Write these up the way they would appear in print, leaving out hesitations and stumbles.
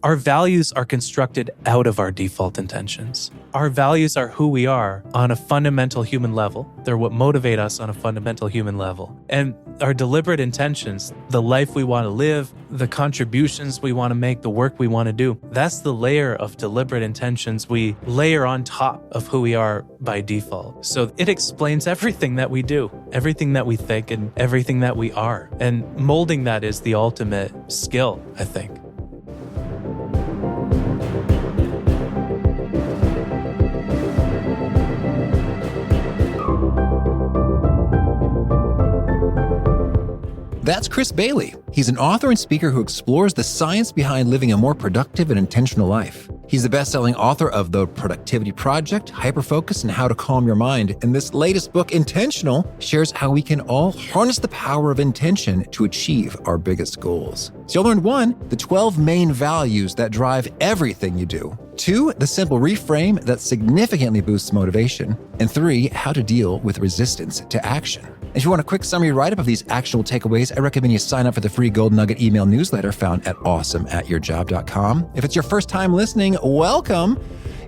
Our values are constructed out of our default intentions. Our values are who we are on a fundamental human level. They're what motivate us on a fundamental human level. And our deliberate intentions, the life we want to live, the contributions we want to make, the work we want to do, that's the layer of deliberate intentions we layer on top of who we are by default. So it explains everything that we do, everything that we think, and everything that we are. And molding that is the ultimate skill, I think. That's Chris Bailey. He's an author and speaker who explores the science behind living a more productive and intentional life. He's the best-selling author of The Productivity Project, Hyperfocus, and How to Calm Your Mind. And this latest book, Intentional, shares how we can all harness the power of intention to achieve our biggest goals. So you'll learn 1, the 12 main values that drive everything you do. 2, the simple reframe that significantly boosts motivation. And 3, how to deal with resistance to action. If you want a quick summary write-up of these actionable takeaways, I recommend you sign up for the free Gold Nugget email newsletter found at awesomeatyourjob.com. If it's your first time listening, welcome.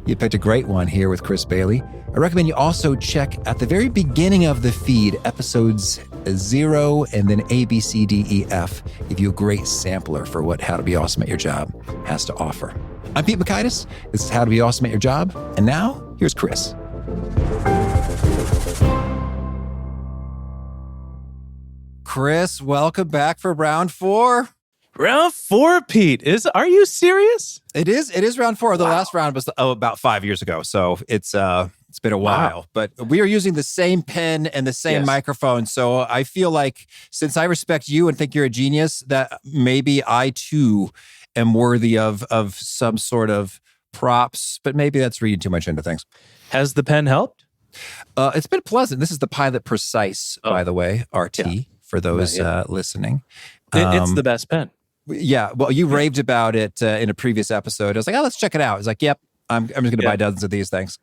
You picked a great one here with Chris Bailey. I recommend you also check at the very beginning of the feed, episodes 0 and then A, B, C, D, E, F. Give you a great sampler for what How to Be Awesome at Your Job has to offer. I'm Pete Mockaitis. This is How to Be Awesome at Your Job. And now, here's Chris. Chris, welcome back for round 4. Round 4, Pete. Are you serious? It is round 4. The last round was about 5 years ago, so it's been a while. Wow. But we are using the same pen and the same microphone, so I feel like since I respect you and think you're a genius, that maybe I too am worthy of some sort of props. But maybe that's reading too much into things. Has the pen helped? It's been pleasant. This is the Pilot Precise, by the way, RT. Yeah. For those listening. It's the best pen. Yeah. Well, you raved about it in a previous episode. I was like, let's check it out. It's like, yep, I'm just going to buy dozens of these things.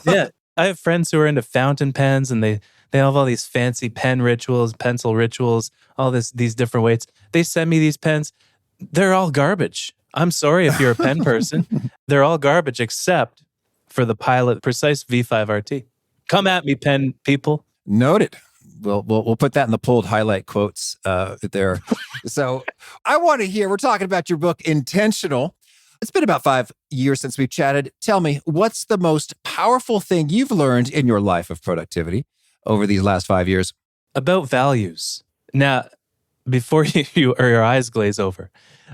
Yeah. I have friends who are into fountain pens and they have all these fancy pen rituals, pencil rituals, all these different weights. They send me these pens. They're all garbage. I'm sorry if you're a pen person. They're all garbage except for the Pilot Precise V5 RT. Come at me, pen people. Noted. We'll put that in the pulled highlight quotes there. So I want to hear, we're talking about your book, Intentional. It's been about 5 years since we've chatted. Tell me, what's the most powerful thing you've learned in your life of productivity over these last 5 years? About values. Now, before your eyes glaze over,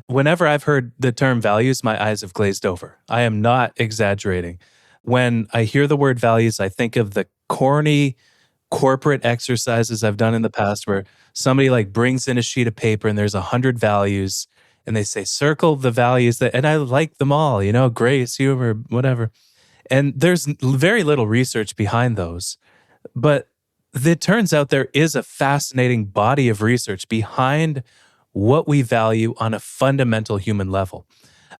whenever I've heard the term values, my eyes have glazed over. I am not exaggerating. When I hear the word values, I think of the corny corporate exercises I've done in the past where somebody brings in a sheet of paper and there's 100 values and they say, circle the values and I like them all, grace, humor, whatever. And there's very little research behind those. But it turns out there is a fascinating body of research behind what we value on a fundamental human level.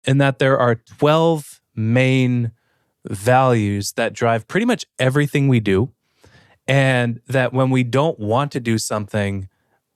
And that there are 12 main values that drive pretty much everything we do. And that when we don't want to do something,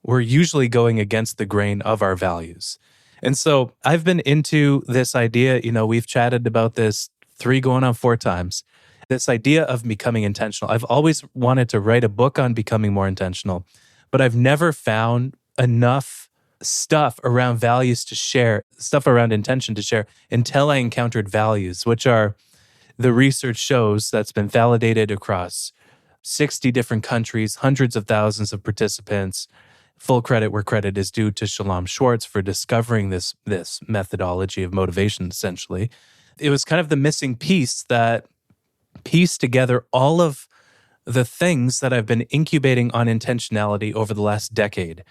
we're usually going against the grain of our values. And so I've been into this idea, we've chatted about this 3 going on 4 times, this idea of becoming intentional. I've always wanted to write a book on becoming more intentional, but I've never found enough stuff around values to share, stuff around intention to share until I encountered values, which are the research shows that's been validated across 60 different countries, hundreds of thousands of participants. Full credit where credit is due to Shalom Schwartz for discovering this methodology of motivation, essentially. It was kind of the missing piece that pieced together all of the things that I've been incubating on intentionality over the last decade.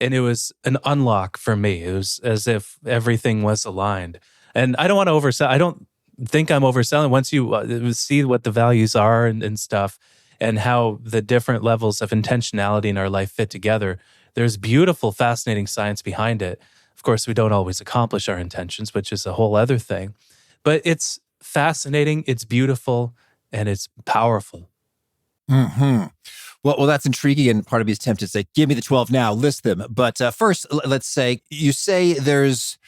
And it was an unlock for me. It was as if everything was aligned. And I don't want to oversell. I don't think I'm overselling. Once you see what the values are and stuff, and how the different levels of intentionality in our life fit together, there's beautiful, fascinating science behind it. Of course, we don't always accomplish our intentions, which is a whole other thing. But it's fascinating, it's beautiful, and it's powerful. Mm-hmm. Well, that's intriguing, and part of me is tempted to say, give me the 12 now, list them. But first, let's say, you say there's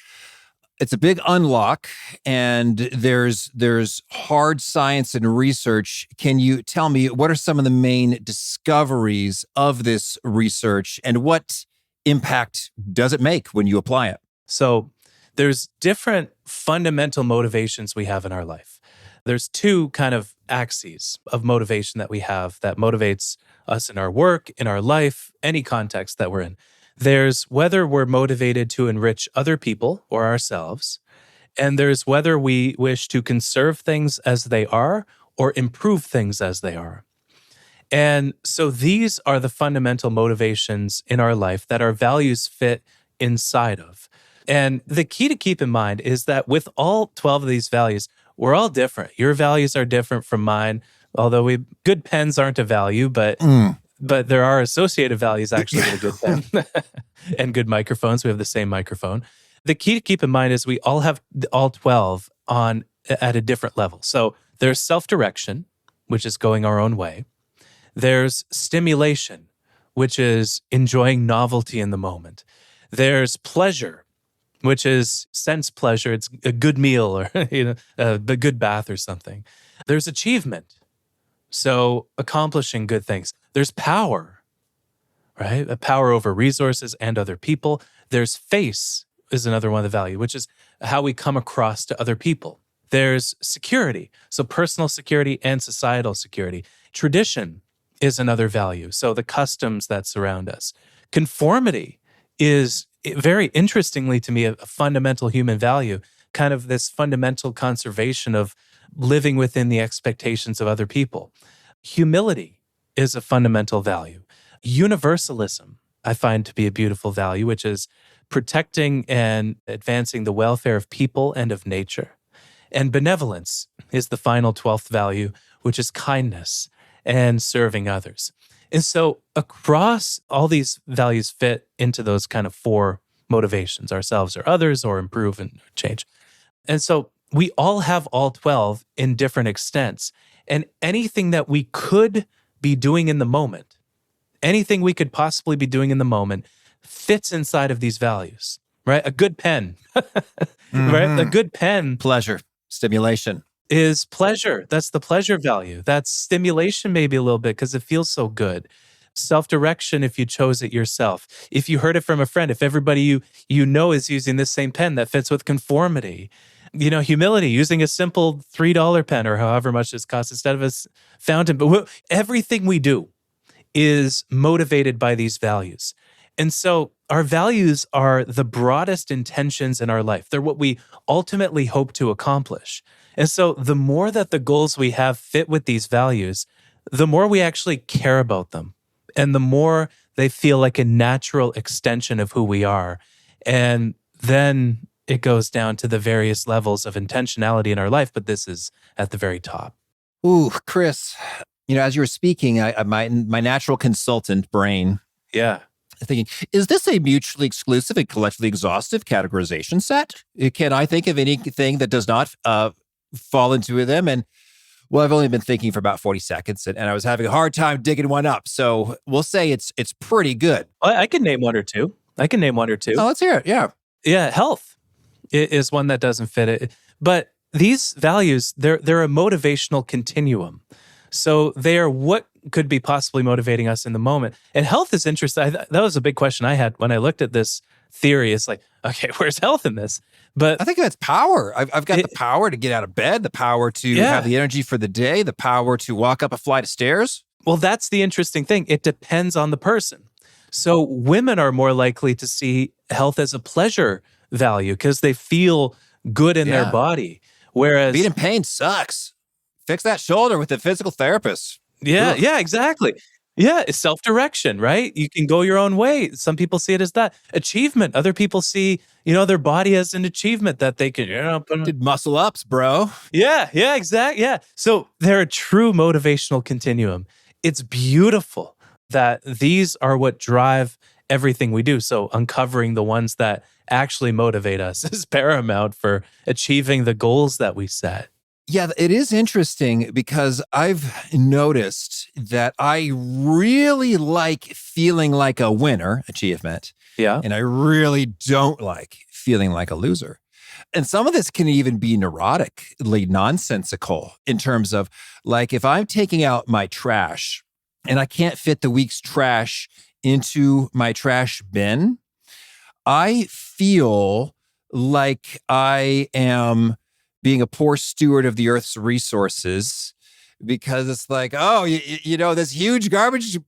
it's a big unlock, and there's hard science and research. Can you tell me what are some of the main discoveries of this research, and what impact does it make when you apply it? So there's different fundamental motivations we have in our life. There's two kind of axes of motivation that we have that motivates us in our work, in our life, any context that we're in. There's whether we're motivated to enrich other people or ourselves, and there's whether we wish to conserve things as they are or improve things as they are. And so these are the fundamental motivations in our life that our values fit inside of. And the key to keep in mind is that with all 12 of these values, we're all different. Your values are different from mine, although good pens aren't a value, but there are associated values actually with a good pen and good microphones. We have the same microphone. The key to keep in mind is we all have all 12 at a different level. So there's self-direction, which is going our own way. There's stimulation, which is enjoying novelty in the moment. There's pleasure, which is sense pleasure. It's a good meal or a good bath or something. There's achievement, so accomplishing good things. There's power, right? A power over resources and other people. There's face is another one of the value, which is how we come across to other people. There's security, so personal security and societal security. Tradition is another value, so the customs that surround us. Conformity is, very interestingly to me, a fundamental human value, kind of this fundamental conservation of living within the expectations of other people. Humility is a fundamental value. Universalism, I find to be a beautiful value, which is protecting and advancing the welfare of people and of nature. And benevolence is the final 12th value, which is kindness and serving others. And so across all these values fit into those kind of four motivations, ourselves or others, or improve and change. And so we all have all 12 in different extents. And anything that we could be doing in the moment, anything we could possibly be doing in the moment fits inside of these values, right? A good pen, right? A good pen. Pleasure, stimulation. Is pleasure. That's the pleasure value. That's stimulation maybe a little bit because it feels so good. Self-direction if you chose it yourself. If you heard it from a friend, if everybody you know is using this same pen that fits with conformity. Humility, using a simple $3 pen or however much this costs instead of a fountain. But everything we do is motivated by these values. And so our values are the broadest intentions in our life. They're what we ultimately hope to accomplish. And so the more that the goals we have fit with these values, the more we actually care about them. And the more they feel like a natural extension of who we are. And then it goes down to the various levels of intentionality in our life, but this is at the very top. Ooh, Chris, as you were speaking, my natural consultant brain, thinking, is this a mutually exclusive and collectively exhaustive categorization set? Can I think of anything that does not fall into them? And well, I've only been thinking for about 40 seconds, and I was having a hard time digging one up. So we'll say it's pretty good. I can name one or two. Oh, let's hear it. Yeah. Yeah, health is one that doesn't fit it. But these values, they're a motivational continuum. So they are what could be possibly motivating us in the moment. And health is interesting. That was a big question I had when I looked at this theory. It's like, okay, where's health in this? But I think that's power. I've got the power to get out of bed, the power to have the energy for the day, the power to walk up a flight of stairs. Well, that's the interesting thing. It depends on the person. So women are more likely to see health as a pleasure value because they feel good in their body. Whereas being in pain sucks. Fix that shoulder with a physical therapist. Yeah, exactly. Yeah, it's self-direction, right? You can go your own way. Some people see it as that. Achievement. Other people see, their body as an achievement that they can, Did muscle ups, bro. Yeah, exactly. Yeah. So they're a true motivational continuum. It's beautiful that these are what drive everything we do. So uncovering the ones that actually motivate us is paramount for achieving the goals that we set. Yeah, it is interesting because I've noticed that I really like feeling like a winner, achievement. Yeah. And I really don't like feeling like a loser. And some of this can even be neurotically nonsensical in terms of like, if I'm taking out my trash and I can't fit the week's trash into my trash bin, I feel like I am being a poor steward of the earth's resources, because it's like, oh, this huge garbage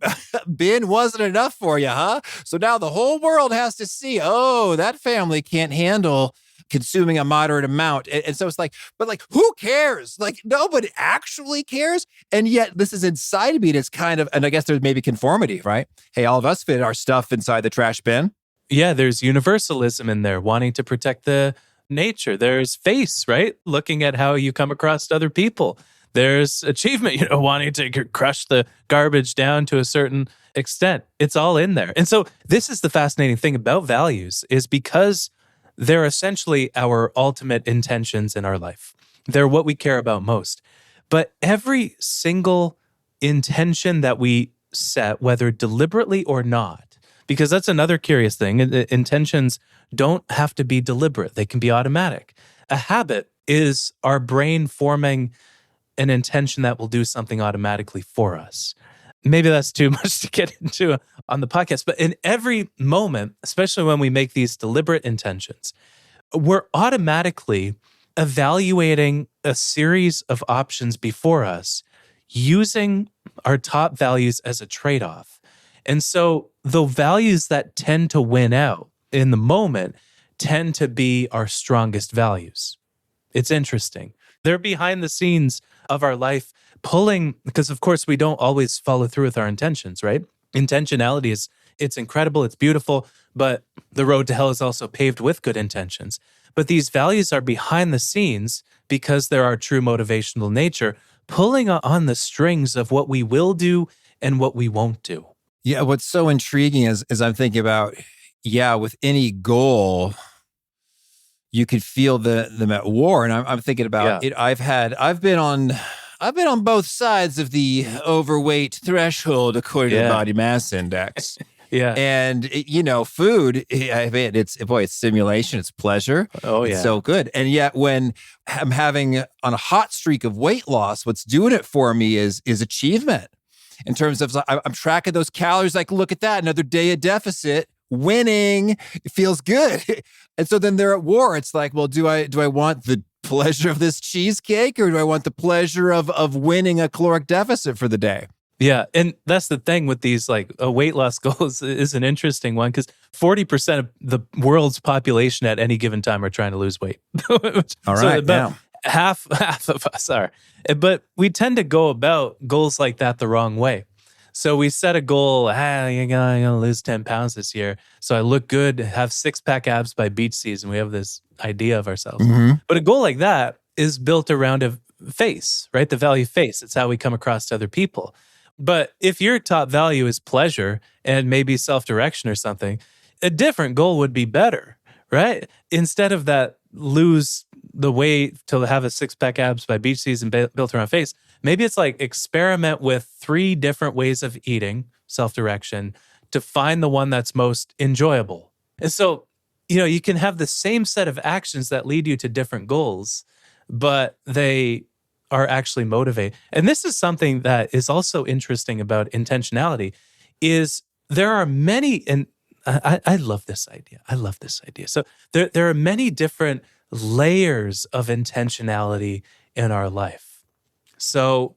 bin wasn't enough for you, huh? So now the whole world has to see, oh, that family can't handle consuming a moderate amount. And so it's like, but like, who cares? Like, nobody actually cares. And yet this is inside of me. And it's kind of, and I guess there's maybe conformity, right? Hey, all of us fit our stuff inside the trash bin. Yeah, there's universalism in there, wanting to protect the nature. There's face, right? Looking at how you come across other people. There's achievement, wanting to crush the garbage down to a certain extent. It's all in there. And so this is the fascinating thing about values, is because they're essentially our ultimate intentions in our life. They're what we care about most. But every single intention that we set, whether deliberately or not, because that's another curious thing, intentions don't have to be deliberate. They can be automatic. A habit is our brain forming an intention that will do something automatically for us. Maybe that's too much to get into on the podcast, but in every moment, especially when we make these deliberate intentions, we're automatically evaluating a series of options before us using our top values as a trade-off. And so the values that tend to win out in the moment tend to be our strongest values. It's interesting. They're behind the scenes of our life, pulling, because of course we don't always follow through with our intentions, right? Intentionality it's incredible, it's beautiful, but the road to hell is also paved with good intentions. But these values are behind the scenes because they're our true motivational nature, pulling on the strings of what we will do and what we won't do. Yeah, what's so intriguing is I'm thinking about, with any goal, you could feel them at war. And I'm thinking about it. I've been on both sides of the overweight threshold according to the body mass index. Yeah. And food, it's stimulation, it's pleasure. Oh, yeah. It's so good. And yet when I'm having on a hot streak of weight loss, what's doing it for me is achievement. In terms of, I'm tracking those calories, like, look at that, another day of deficit, winning, it feels good. And so then they're at war. It's like, well, do I want the pleasure of this cheesecake, or do I want the pleasure of winning a caloric deficit for the day? Yeah, and that's the thing with these weight loss goals is an interesting one, because 40% of the world's population at any given time are trying to lose weight. All right, so half of us are. But we tend to go about goals like that the wrong way. So we set a goal, I'm going to lose 10 pounds this year, so I look good, have six-pack abs by beach season. We have this idea of ourselves. Mm-hmm. But a goal like that is built around a face, right? The value face. It's how we come across to other people. But if your top value is pleasure and maybe self-direction or something, a different goal would be better, right? Instead of that, lose the weight to have a six-pack abs by beach season built around face, maybe it's like experiment with 3 different ways of eating, self-direction, to find the one that's most enjoyable. And so, you can have the same set of actions that lead you to different goals, but they are actually motivated. And this is something that is also interesting about intentionality, is there are many, and I love this idea. So there are many different layers of intentionality in our life. So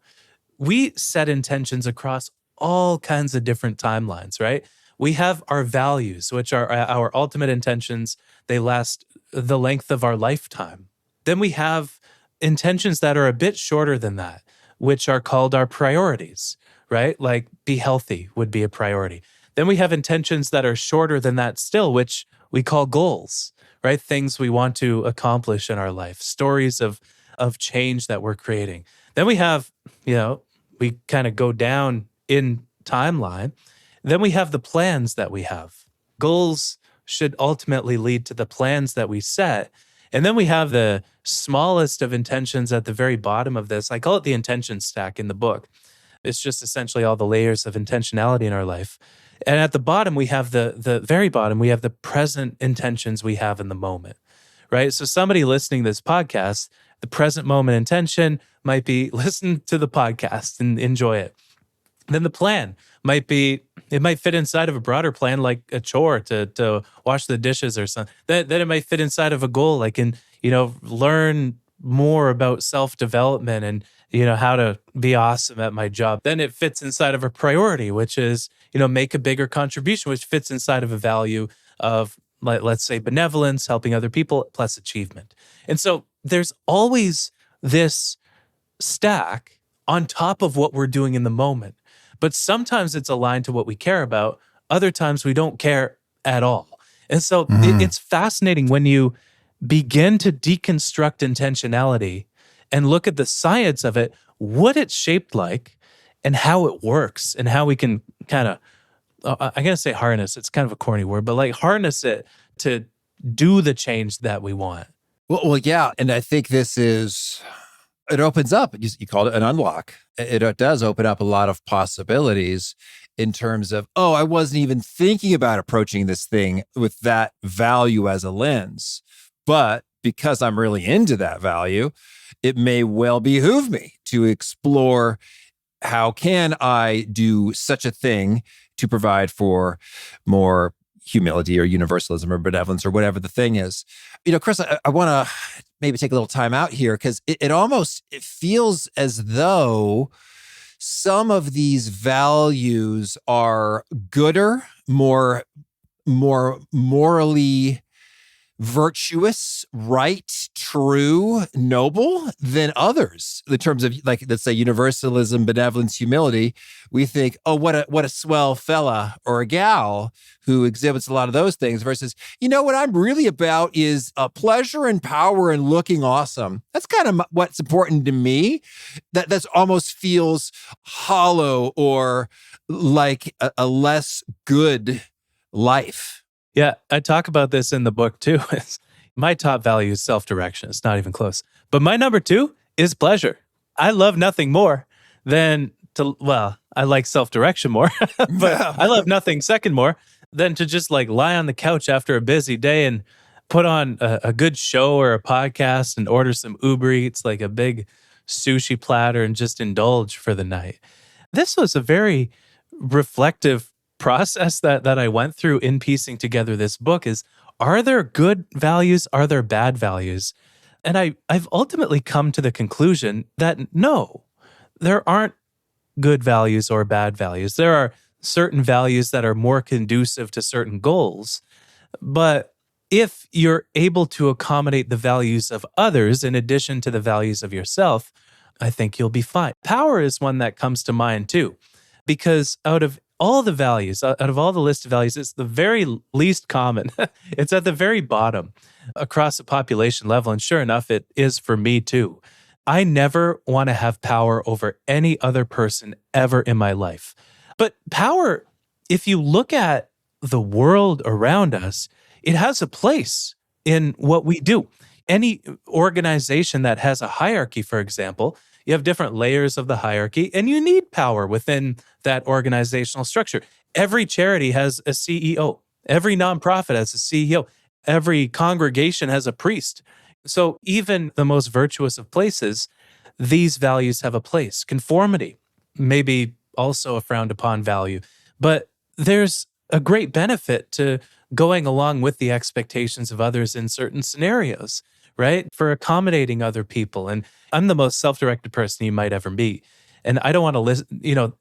we set intentions across all kinds of different timelines, right? We have our values, which are our ultimate intentions. They last the length of our lifetime. Then we have intentions that are a bit shorter than that, which are called our priorities, right? Like be healthy would be a priority. Then we have intentions that are shorter than that still, which we call goals, right? Things we want to accomplish in our life, stories of change that we're creating. Then we have, we kind of go down in timeline. Then we have the plans that we have. Goals should ultimately lead to the plans that we set. And then we have the smallest of intentions at the very bottom of this. I call it the intention stack in the book. It's just essentially all the layers of intentionality in our life. And at the bottom, we have the very bottom, we have the present intentions we have in the moment, right? So somebody listening to this podcast, the present moment intention might be listen to the podcast and enjoy it. Then the plan might be, it might fit inside of a broader plan, like a chore to wash the dishes or something. Then it might fit inside of a goal, like learn more about self-development and, how to be awesome at my job. Then it fits inside of a priority, which is, make a bigger contribution, which fits inside of a value of, let's say, benevolence, helping other people, plus achievement. And so there's always this stack on top of what we're doing in the moment. But sometimes it's aligned to what we care about. Other times we don't care at all. And so it's fascinating when you begin to deconstruct intentionality and look at the science of it, what it's shaped like and how it works and how we can kind of, I'm going to say harness. It's kind of a corny word, but like harness it to do the change that we want. Well, yeah. And I think it opens up, you called it an unlock. It does open up a lot of possibilities in terms of, I wasn't even thinking about approaching this thing with that value as a lens. But because I'm really into that value, it may well behoove me to explore how can I do such a thing to provide for more humility or universalism or benevolence or whatever the thing is. Chris, I want to maybe take a little time out here because it feels as though some of these values are gooder, more morally virtuous, right, true, noble than others. In terms of, like, let's say universalism, benevolence, humility, we think, what a swell fella or a gal who exhibits a lot of those things versus, what I'm really about is pleasure and power and looking awesome. That's kind of what's important to me. That's almost feels hollow or like a less good life. Yeah, I talk about this in the book too. My top value is self-direction. It's not even close. But my number 2 is pleasure. I love nothing more than I like self-direction more, but I love nothing second more than to just like lie on the couch after a busy day and put on a good show or a podcast and order some Uber Eats, like a big sushi platter, and just indulge for the night. This was a very reflective process that I went through in piecing together this book is, are there good values? Are there bad values? And I've ultimately come to the conclusion that no, there aren't good values or bad values. There are certain values that are more conducive to certain goals. But if you're able to accommodate the values of others in addition to the values of yourself, I think you'll be fine. Power is one that comes to mind too, because out of all the values, out of all the list of values, it's the very least common. It's at the very bottom across the population level. And sure enough, it is for me too. I never want to have power over any other person ever in my life. But power, if you look at the world around us, it has a place in what we do. Any organization that has a hierarchy, for example, you have different layers of the hierarchy, and you need power within that organizational structure. Every charity has a CEO. Every nonprofit has a CEO. Every congregation has a priest. So even the most virtuous of places, these values have a place. Conformity, maybe also a frowned upon value, but there's a great benefit to going along with the expectations of others in certain scenarios, right? For accommodating other people. And I'm the most self-directed person you might ever meet. And I don't want to listen,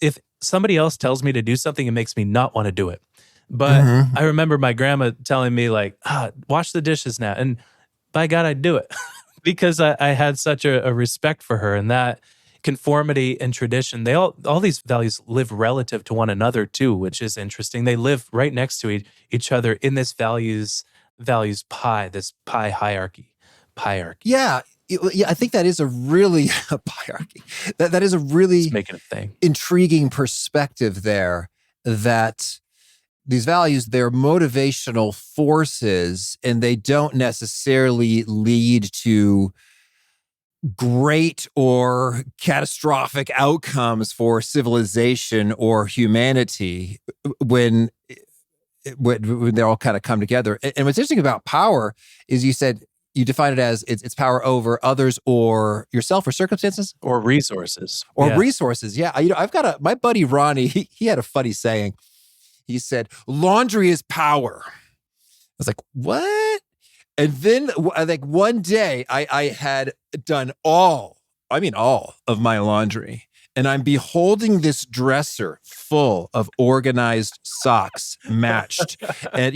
if somebody else tells me to do something, it makes me not want to do it. But I remember my grandma telling me like, wash the dishes now. And by God, I'd do it because I had such a respect for her, and that conformity and tradition, all these values live relative to one another too, which is interesting. They live right next to each other in this values pie, this pie hierarchy. Yeah. Yeah, I think that is a really hierarchy. That is a really It's making a thing. Intriguing perspective there, that these values, they're motivational forces and they don't necessarily lead to great or catastrophic outcomes for civilization or humanity when they all kind of come together. And what's interesting about power is you said You define it as it's power over others or yourself or circumstances Or resources. or Yeah. resources. Yeah. I've got my buddy Ronnie, he had a funny saying. He said, laundry is power. I was like, what? And then like one day I had done all of my laundry. And I'm beholding this dresser full of organized socks matched and,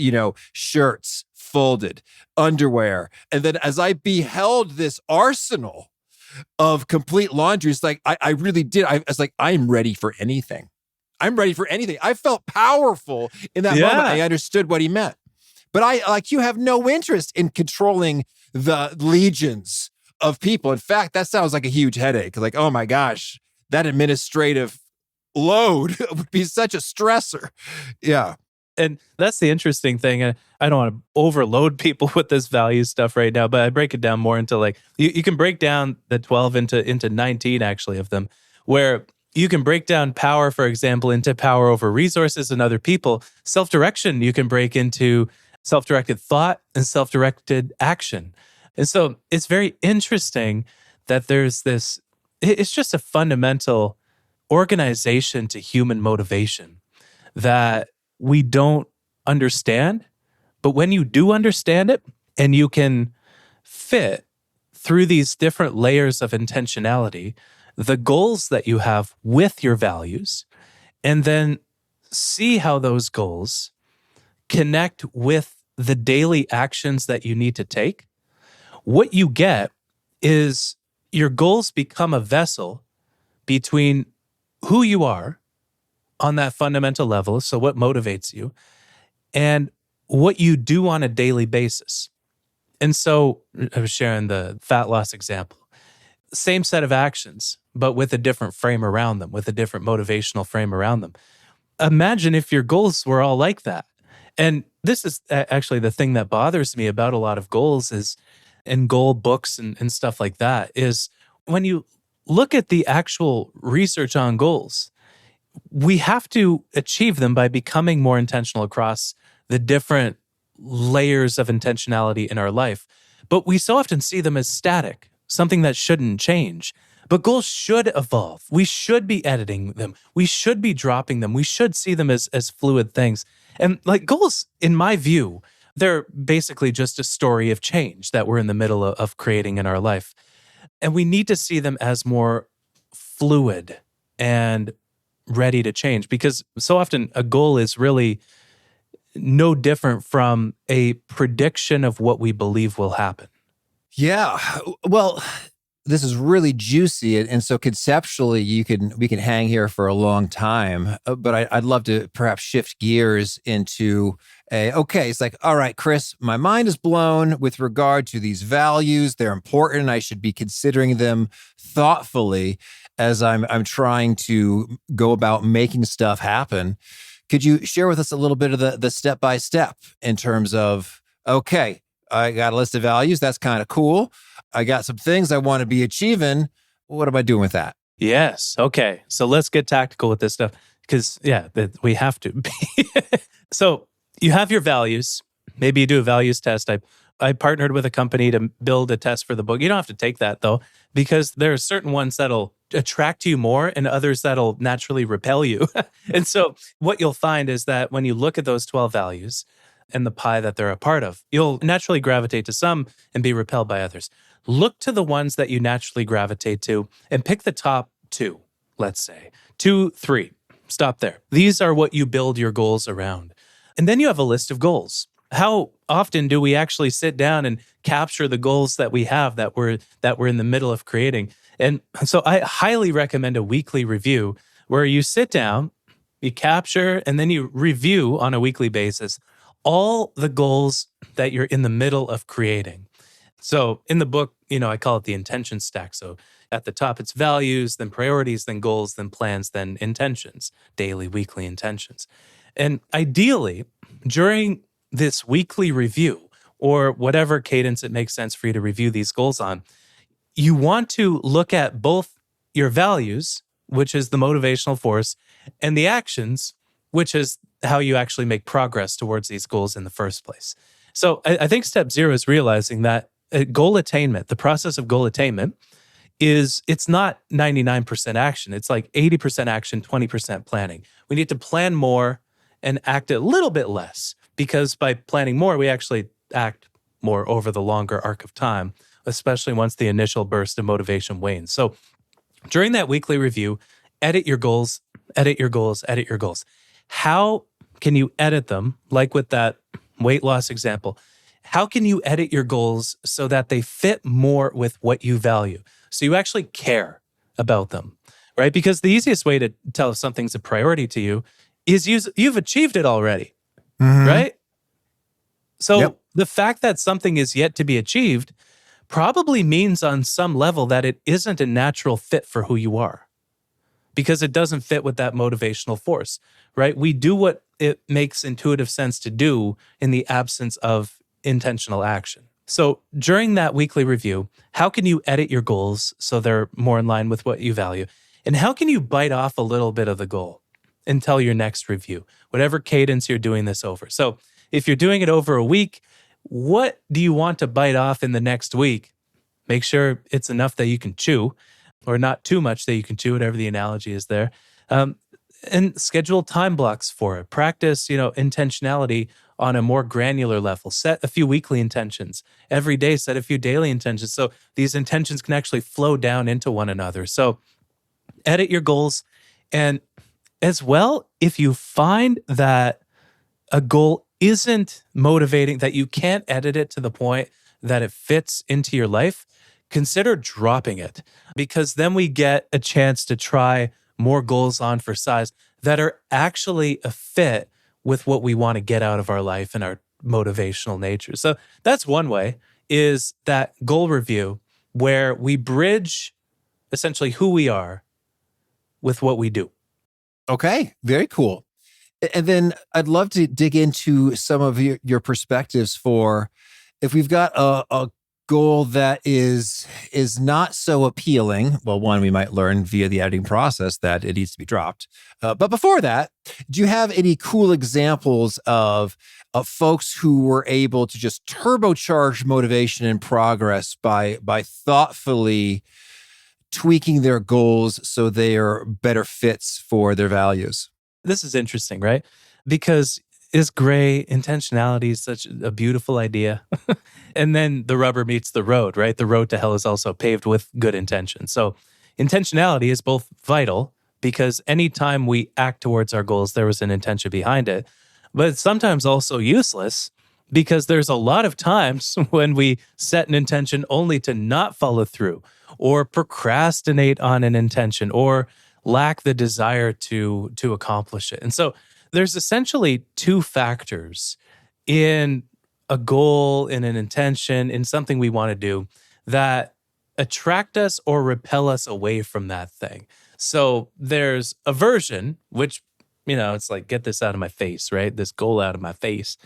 shirts folded, underwear. And then as I beheld this arsenal of complete laundry, it's like, I really did. I was like, I'm ready for anything. I'm ready for anything. I felt powerful in that moment. I understood what he meant. But you have no interest in controlling the legions of people. In fact, that sounds like a huge headache. Like, oh my gosh, that administrative load would be such a stressor. Yeah. And that's the interesting thing. I don't want to overload people with this value stuff right now, but I break it down more into like, you can break down the 12 into 19 actually of them, where you can break down power, for example, into power over resources and other people. Self-direction, you can break into self-directed thought and self-directed action. And so it's very interesting that there's this, it's just a fundamental organization to human motivation that we don't understand. But when you do understand it and you can fit through these different layers of intentionality, the goals that you have with your values, and then see how those goals connect with the daily actions that you need to take, what you get is your goals become a vessel between who you are on that fundamental level, so what motivates you, and what you do on a daily basis. And so I was sharing the fat loss example. Same set of actions, but with a different frame around them, with a different motivational frame around them. Imagine if your goals were all like that. And this is actually the thing that bothers me about a lot of goals is, and goal books and stuff like that, is when you look at the actual research on goals, we have to achieve them by becoming more intentional across the different layers of intentionality in our life. But we so often see them as static, something that shouldn't change. But goals should evolve. We should be editing them. We should be dropping them. We should see them as fluid things. And like goals, in my view, they're basically just a story of change that we're in the middle of creating in our life. And we need to see them as more fluid and ready to change, because so often a goal is really no different from a prediction of what we believe will happen. Yeah. Well, this is really juicy. And so conceptually, we can hang here for a long time, but I'd love to perhaps shift gears into it's like, all right, Chris, my mind is blown with regard to these values. They're important. I should be considering them thoughtfully as I'm trying to go about making stuff happen. Could you share with us a little bit of the step-by-step in terms of, okay, I got a list of values. That's kind of cool. I got some things I want to be achieving. What am I doing with that? Yes. Okay. So let's get tactical with this stuff because, we have to. So you have your values. Maybe you do a values test. I partnered with a company to build a test for the book. You don't have to take that, though, because there are certain ones that'll attract you more and others that'll naturally repel you. And so what you'll find is that when you look at those 12 values and the pie that they're a part of, you'll naturally gravitate to some and be repelled by others. Look to the ones that you naturally gravitate to and pick the top 2, let's say. 2, 3. Stop there. These are what you build your goals around. And then you have a list of goals. How often do we actually sit down and capture the goals that we have that we're in the middle of creating? And so I highly recommend a weekly review where you sit down, you capture, and then you review on a weekly basis all the goals that you're in the middle of creating. So in the book, I call it the intention stack. So at the top, it's values, then priorities, then goals, then plans, then intentions, daily, weekly intentions. And ideally, during this weekly review, or whatever cadence it makes sense for you to review these goals on, you want to look at both your values, which is the motivational force, and the actions, which is how you actually make progress towards these goals in the first place. So I think step 0 is realizing that goal attainment, the process of goal attainment it's not 99% action. It's like 80% action, 20% planning. We need to plan more and act a little bit less, because by planning more, we actually act more over the longer arc of time, especially once the initial burst of motivation wanes. So during that weekly review, edit your goals, edit your goals, edit your goals. How can you edit them? Like with that weight loss example, how can you edit your goals so that they fit more with what you value? So you actually care about them, right? Because the easiest way to tell if something's a priority to you is you've achieved it already, right? So the fact that something is yet to be achieved probably means on some level that it isn't a natural fit for who you are, because it doesn't fit with that motivational force, right? We do what it makes intuitive sense to do in the absence of intentional action. So during that weekly review, how can you edit your goals so they're more in line with what you value? And how can you bite off a little bit of the goal until your next review, whatever cadence you're doing this over? So if you're doing it over a week, what do you want to bite off in the next week? Make sure it's enough that you can chew, or not too much that you can chew, whatever the analogy is there. And schedule time blocks for it. Practice, intentionality on a more granular level. Set a few weekly intentions. Every day, set a few daily intentions. So these intentions can actually flow down into one another. So edit your goals. And as well, if you find that a goal isn't motivating, that you can't edit it to the point that it fits into your life, consider dropping it, because then we get a chance to try more goals on for size that are actually a fit with what we want to get out of our life and our motivational nature. So that's one way, is that goal review where we bridge essentially who we are with what we do. Okay, very cool. And then I'd love to dig into some of your perspectives for if we've got a goal that is not so appealing. Well, one, we might learn via the editing process that it needs to be dropped. But before that, do you have any cool examples of folks who were able to just turbocharge motivation and progress by thoughtfully tweaking their goals so they are better fits for their values? This is interesting, right? Because is gray intentionality is such a beautiful idea. And then the rubber meets the road, right? The road to hell is also paved with good intentions. So intentionality is both vital, because anytime we act towards our goals, there was an intention behind it. But it's sometimes also useless, because there's a lot of times when we set an intention only to not follow through, or procrastinate on an intention, or lack the desire to accomplish it. And so there's essentially two factors in a goal, in an intention, in something we want to do that attract us or repel us away from that thing. So there's aversion, which, it's like, get this out of my face, right? This goal out of my face.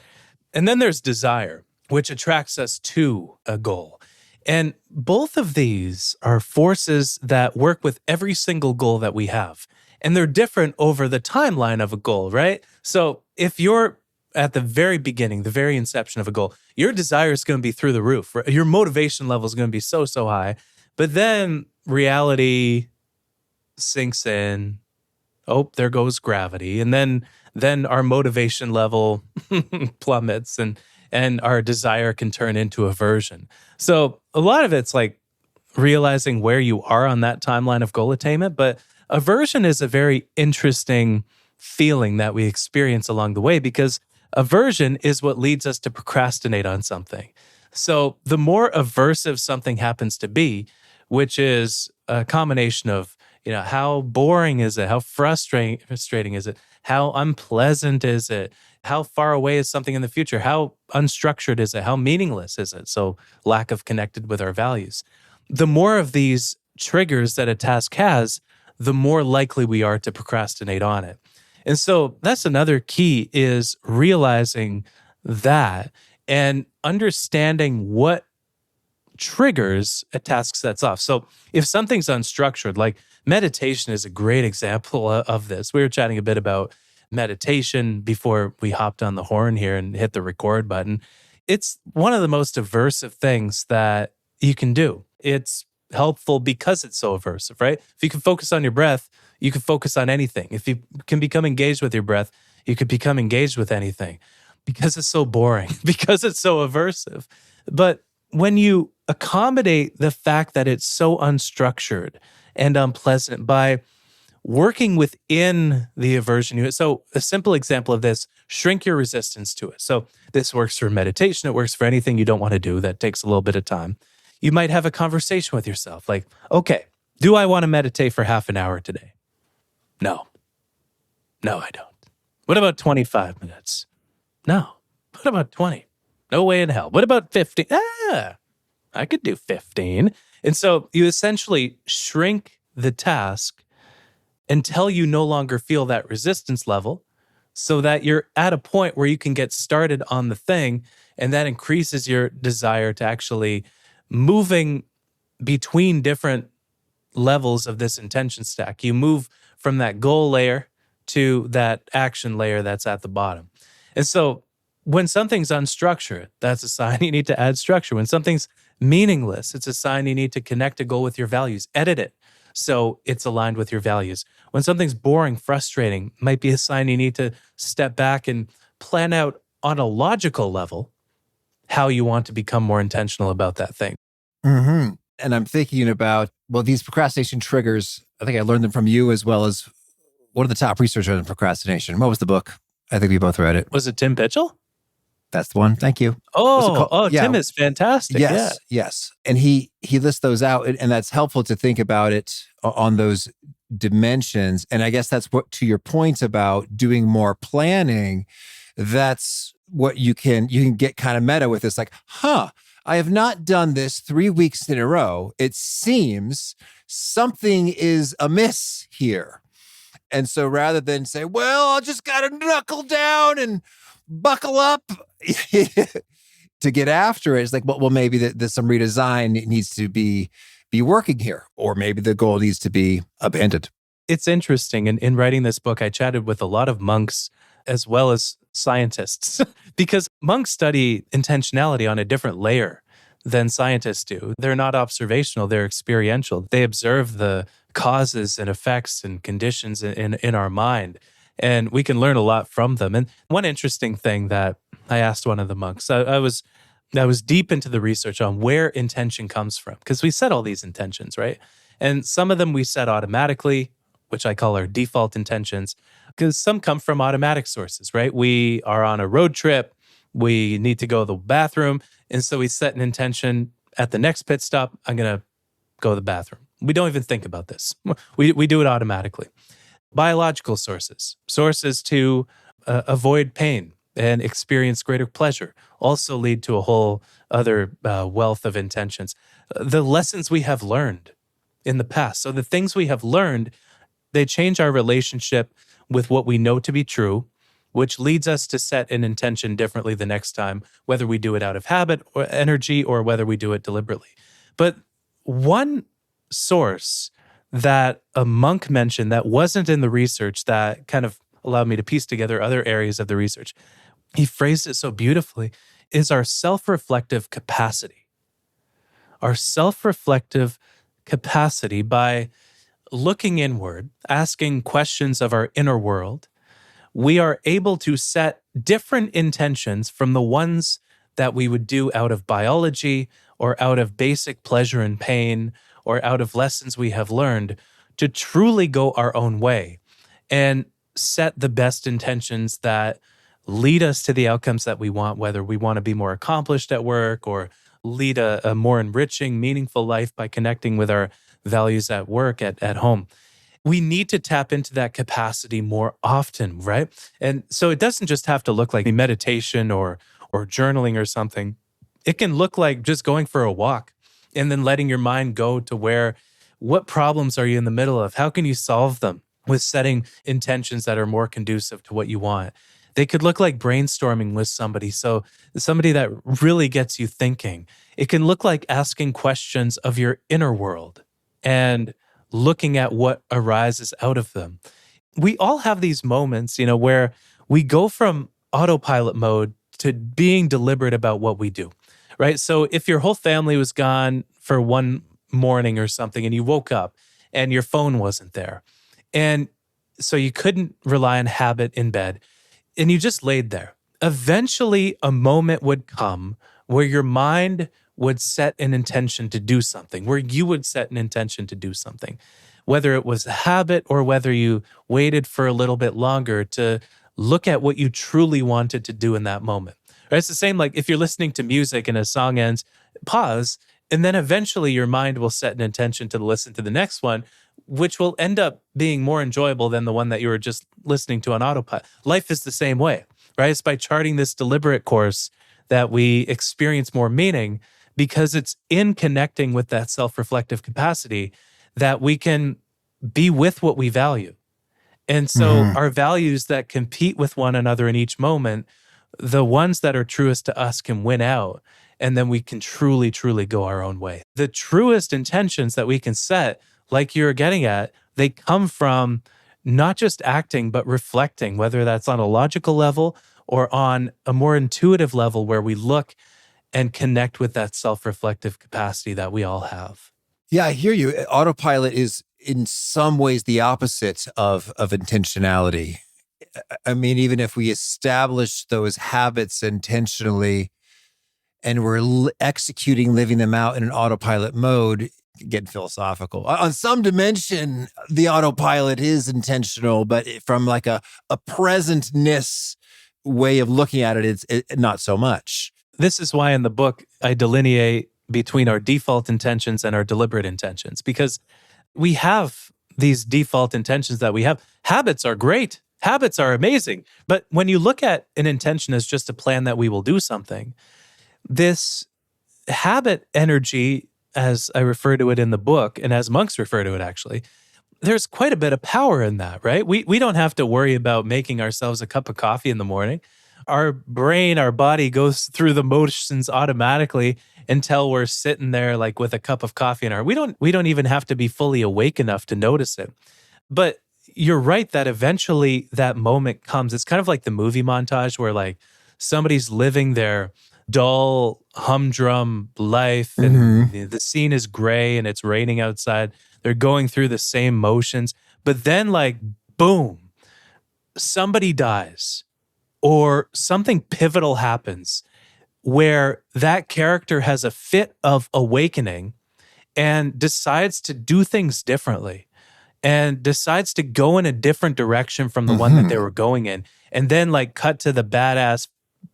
And then there's desire, which attracts us to a goal. And both of these are forces that work with every single goal that we have. And they're different over the timeline of a goal, right? So if you're at the very beginning, the very inception of a goal, your desire is going to be through the roof. Right? Your motivation level is going to be so high. But then reality sinks in. Oh, there goes gravity. And then our motivation level plummets, and our desire can turn into aversion. So a lot of it's like realizing where you are on that timeline of goal attainment. But aversion is a very interesting feeling that we experience along the way, because aversion is what leads us to procrastinate on something. So the more aversive something happens to be, which is a combination of, how boring is it? How frustrating is it? How unpleasant is it? How far away is something in the future? How unstructured is it? How meaningless is it? So lack of connected with our values. The more of these triggers that a task has, the more likely we are to procrastinate on it. And so that's another key, is realizing that and understanding what triggers a task sets off. So if something's unstructured, like meditation is a great example of this. We were chatting a bit about meditation before we hopped on the horn here and hit the record button. It's one of the most aversive things that you can do. It's helpful because it's so aversive, right? If you can focus on your breath, you can focus on anything. If you can become engaged with your breath, you could become engaged with anything because it's so boring, because it's so aversive. But when you accommodate the fact that it's so unstructured and unpleasant by working within the aversion unit. So a simple example of this, shrink your resistance to it. So this works for meditation. It works for anything you don't want to do that takes a little bit of time. You might have a conversation with yourself like, okay, do I want to meditate for half an hour today? No. No, I don't. What about 25 minutes? No. What about 20? No way in hell. What about 15? I could do 15. And so you essentially shrink the task until you no longer feel that resistance level so that you're at a point where you can get started on the thing, and that increases your desire to actually moving between different levels of this intention stack. You move from that goal layer to that action layer that's at the bottom. And so when something's unstructured, that's a sign you need to add structure. When something's meaningless, it's a sign you need to connect a goal with your values, edit it so it's aligned with your values. When something's boring, frustrating, might be a sign you need to step back and plan out on a logical level how you want to become more intentional about that thing. Mm-hmm. And I'm thinking about, well, these procrastination triggers, I think I learned them from you as well as one of the top researchers on procrastination. What was the book? I think we both read it. Was it Tim Pitchell? That's the one. Thank you. Yeah. Tim is fantastic. Yes. And he lists those out, and that's helpful to think about it on those dimensions. And I guess that's what, to your point about doing more planning, that's what you can get kind of meta with this, like, I have not done this 3 weeks in a row. It seems something is amiss here. And so rather than say, well, I'll just got to knuckle down and buckle up to get after it, it's like, well, maybe there's some redesign needs to be working here, or maybe the goal needs to be abandoned. It's interesting. In writing this book, I chatted with a lot of monks as well as scientists because monks study intentionality on a different layer than scientists do. They're not observational, they're experiential. They observe the causes and effects and conditions in our mind, and we can learn a lot from them. And one interesting thing that I asked one of the monks, I was deep into the research on where intention comes from, because we set all these intentions, right? And some of them we set automatically, which I call our default intentions, because some come from automatic sources, right? We are on a road trip, we need to go to the bathroom, and so we set an intention at the next pit stop, I'm going to go to the bathroom. We don't even think about this. We do it automatically. Biological sources to avoid pain and experience greater pleasure, also lead to a whole other wealth of intentions. The lessons we have learned in the past. So the things we have learned, they change our relationship with what we know to be true, which leads us to set an intention differently the next time, whether we do it out of habit or energy or whether we do it deliberately. But one source that a monk mentioned that wasn't in the research that kind of allowed me to piece together other areas of the research, he phrased it so beautifully, is our self-reflective capacity. Our self-reflective capacity by looking inward, asking questions of our inner world, we are able to set different intentions from the ones that we would do out of biology or out of basic pleasure and pain or out of lessons we have learned to truly go our own way and set the best intentions that lead us to the outcomes that we want, whether we want to be more accomplished at work or lead a more enriching, meaningful life by connecting with our values at work, at home. We need to tap into that capacity more often, right? And so it doesn't just have to look like meditation or journaling or something. It can look like just going for a walk and then letting your mind go to what problems are you in the middle of? How can you solve them with setting intentions that are more conducive to what you want? They could look like brainstorming with somebody. So somebody that really gets you thinking. It can look like asking questions of your inner world and looking at what arises out of them. We all have these moments, where we go from autopilot mode to being deliberate about what we do, right? So if your whole family was gone for one morning or something and you woke up and your phone wasn't there, and so you couldn't rely on habit in bed, and you just laid there, eventually a moment would come where your mind would set an intention to do something, where you would set an intention to do something, whether it was a habit or whether you waited for a little bit longer to look at what you truly wanted to do in that moment. Right? It's the same like if you're listening to music and a song ends, pause, and then eventually your mind will set an intention to listen to the next one, which will end up being more enjoyable than the one that you were just listening to on autopilot. Life is the same way, right? It's by charting this deliberate course that we experience more meaning, because it's in connecting with that self-reflective capacity that we can be with what we value. And so our values that compete with one another in each moment, the ones that are truest to us can win out, and then we can truly, truly go our own way. The truest intentions that we can set, like you're getting at, they come from not just acting, but reflecting, whether that's on a logical level or on a more intuitive level where we look and connect with that self-reflective capacity that we all have. Yeah, I hear you. Autopilot is in some ways the opposite of intentionality. I mean, even if we establish those habits intentionally and we're executing, living them out in an autopilot mode, getting philosophical. On some dimension, the autopilot is intentional, but from like a presentness way of looking at it, it's not so much. This is why in the book, I delineate between our default intentions and our deliberate intentions, because we have these default intentions that we have. Habits are great. Habits are amazing. But when you look at an intention as just a plan that we will do something, this habit energy, as I refer to it in the book, and as monks refer to it actually, there's quite a bit of power in that, right? We don't have to worry about making ourselves a cup of coffee in the morning. Our brain, our body goes through the motions automatically until we're sitting there like with a cup of coffee in our. We don't even have to be fully awake enough to notice it. But you're right that eventually that moment comes. It's kind of like the movie montage where like somebody's living their dull, humdrum life and the scene is gray and it's raining outside. They're going through the same motions. But then like, boom, somebody dies or something pivotal happens where that character has a fit of awakening and decides to do things differently and decides to go in a different direction from the one that they were going in. And then like cut to the badass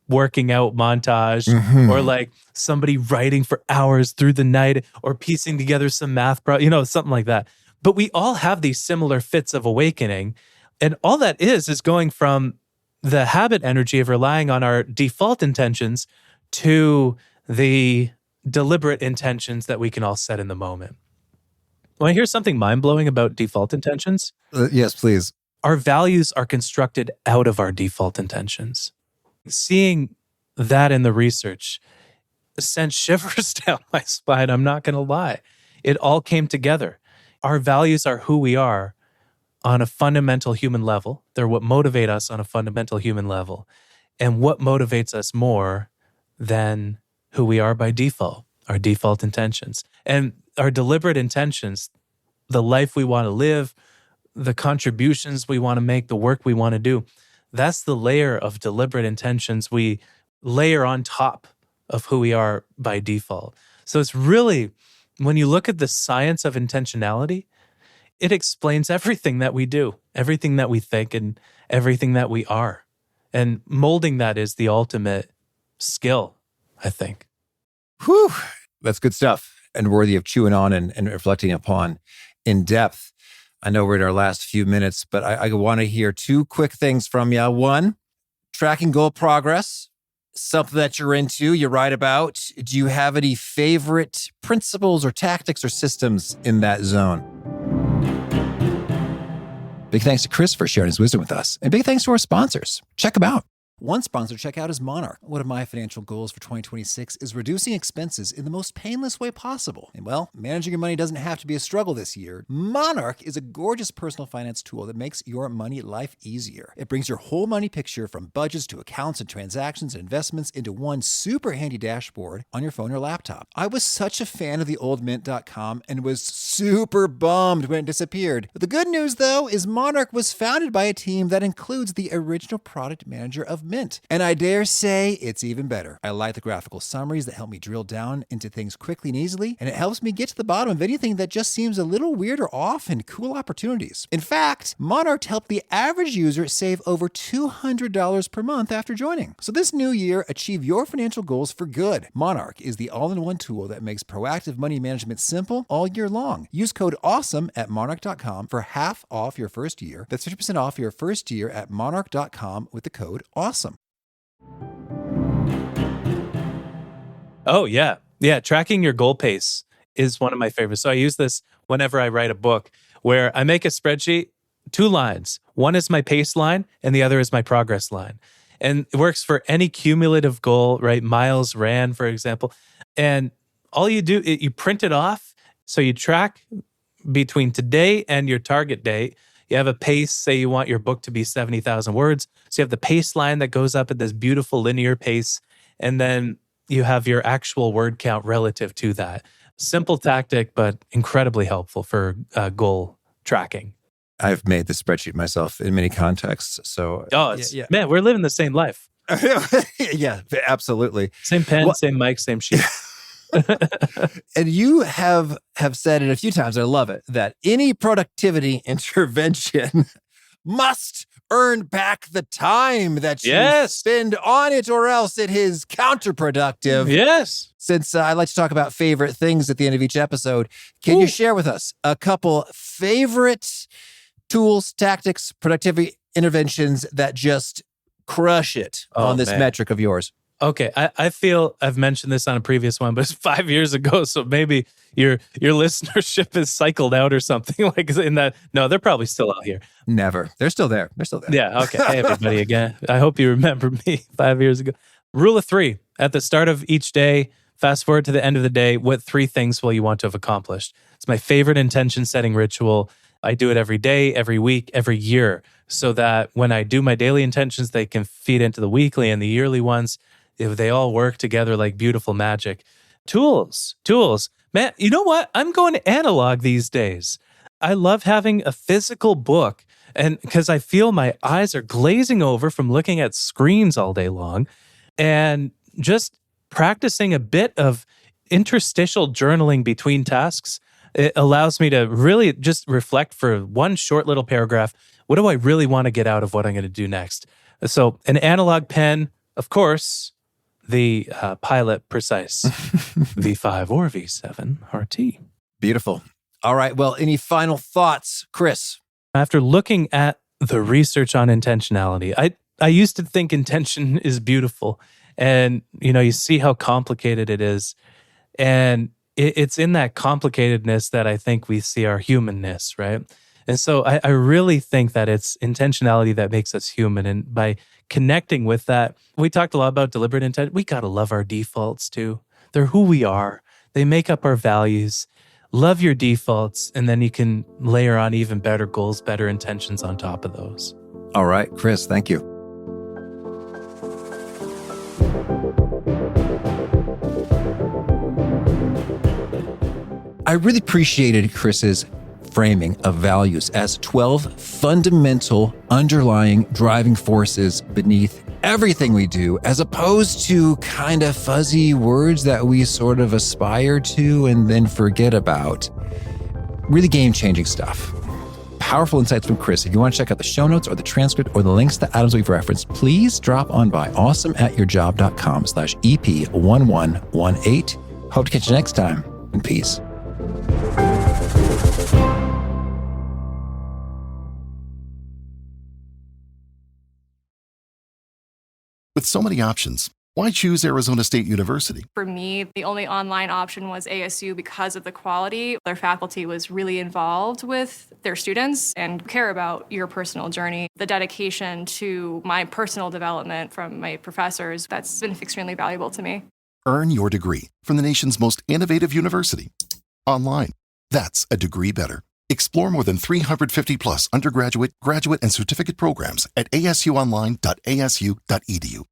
working out montage or like somebody writing for hours through the night or piecing together some math, something like that. But we all have these similar fits of awakening. And all that is going from the habit energy of relying on our default intentions to the deliberate intentions that we can all set in the moment. Want to hear something mind-blowing about default intentions? Yes, please. Our values are constructed out of our default intentions. Seeing that in the research sent shivers down my spine. I'm not going to lie. It all came together. Our values are who we are on a fundamental human level. They're what motivate us on a fundamental human level. And what motivates us more than who we are by default, our default intentions. And our deliberate intentions, the life we want to live, the contributions we want to make, the work we want to do, that's the layer of deliberate intentions we layer on top of who we are by default. So it's really, when you look at the science of intentionality, it explains everything that we do, everything that we think, and everything that we are. And molding that is the ultimate skill, I think. Whew, that's good stuff and worthy of chewing on and reflecting upon in depth. I know we're in our last few minutes, but I want to hear two quick things from you. One, tracking goal progress, something that you're into, you write about. Do you have any favorite principles or tactics or systems in that zone? Big thanks to Chris for sharing his wisdom with us. And big thanks to our sponsors. Check them out. One sponsored checkout is Monarch. One of my financial goals for 2026 is reducing expenses in the most painless way possible. And well, managing your money doesn't have to be a struggle this year. Monarch is a gorgeous personal finance tool that makes your money life easier. It brings your whole money picture from budgets to accounts and transactions and investments into one super handy dashboard on your phone or laptop. I was such a fan of the old mint.com and was super bummed when it disappeared. But the good news, though, is Monarch was founded by a team that includes the original product manager of Mint. And I dare say it's even better. I like the graphical summaries that help me drill down into things quickly and easily, and it helps me get to the bottom of anything that just seems a little weird or off and cool opportunities. In fact, Monarch helped the average user save over $200 per month after joining. So this new year, achieve your financial goals for good. Monarch is the all-in-one tool that makes proactive money management simple all year long. Use code AWESOME at monarch.com for half off your first year. That's 50% off your first year at monarch.com with the code AWESOME. Oh, yeah. Yeah. Tracking your goal pace is one of my favorites. So I use this whenever I write a book where I make a spreadsheet, 2 lines. One is my pace line and the other is my progress line. And it works for any cumulative goal, right? Miles ran, for example. And all you do, you print it off. So you track between today and your target date. You have a pace, say you want your book to be 70,000 words. So you have the pace line that goes up at this beautiful linear pace. And then you have your actual word count relative to that. Simple tactic, but incredibly helpful for goal tracking. I've made the spreadsheet myself in many contexts. So, man, we're living the same life. Yeah, absolutely. Same pen, same mic, same sheet. And you have said it a few times, I love it, that any productivity intervention must earn back the time that you spend on it, or else it is counterproductive. Yes. Since I like to talk about favorite things at the end of each episode, can you share with us a couple favorite tools, tactics, productivity interventions that just crush it on this metric of yours? Okay, I feel I've mentioned this on a previous one, but it's 5 years ago, so maybe your listenership is cycled out or something like in that. No, they're probably still out here. Never. They're still there. Yeah, okay. Hey, everybody again. I hope you remember me 5 years ago. Rule of 3. At the start of each day, fast forward to the end of the day, what 3 things will you want to have accomplished? It's my favorite intention setting ritual. I do it every day, every week, every year, so that when I do my daily intentions, they can feed into the weekly and the yearly ones. If they all work together like beautiful magic. Tools. Man, you know what? I'm going analog these days. I love having a physical book, and because I feel my eyes are glazing over from looking at screens all day long, and just practicing a bit of interstitial journaling between tasks. It allows me to really just reflect for one short little paragraph. What do I really want to get out of what I'm going to do next? So an analog pen, of course, the Pilot Precise V5 or V7 RT. Beautiful. All right. Well, any final thoughts, Chris? After looking at the research on intentionality, I used to think intention is beautiful. And, you see how complicated it is. And it's in that complicatedness that I think we see our humanness, right? And so I really think that it's intentionality that makes us human. And by connecting with that, we talked a lot about deliberate intent. We got to love our defaults too. They're who we are. They make up our values. Love your defaults, and then you can layer on even better goals, better intentions on top of those. All right, Chris, thank you. I really appreciated Chris's framing of values as 12 fundamental underlying driving forces beneath everything we do, as opposed to kind of fuzzy words that we sort of aspire to and then forget about. Really game-changing stuff. Powerful insights from Chris. If you want to check out the show notes or the transcript or the links to items we've referenced, please drop on by awesomeatyourjob.com/EP1118. Hope to catch you next time, and peace. With so many options, Why choose Arizona State University? For me, the only online option was ASU because of the quality. Their faculty was really involved with their students and care about your personal journey. The dedication to my personal development from my professors, that's been extremely valuable to me. Earn your degree from the nation's most innovative university. Online. That's a degree better. Explore more than 350 plus undergraduate, graduate, and certificate programs at asuonline.asu.edu.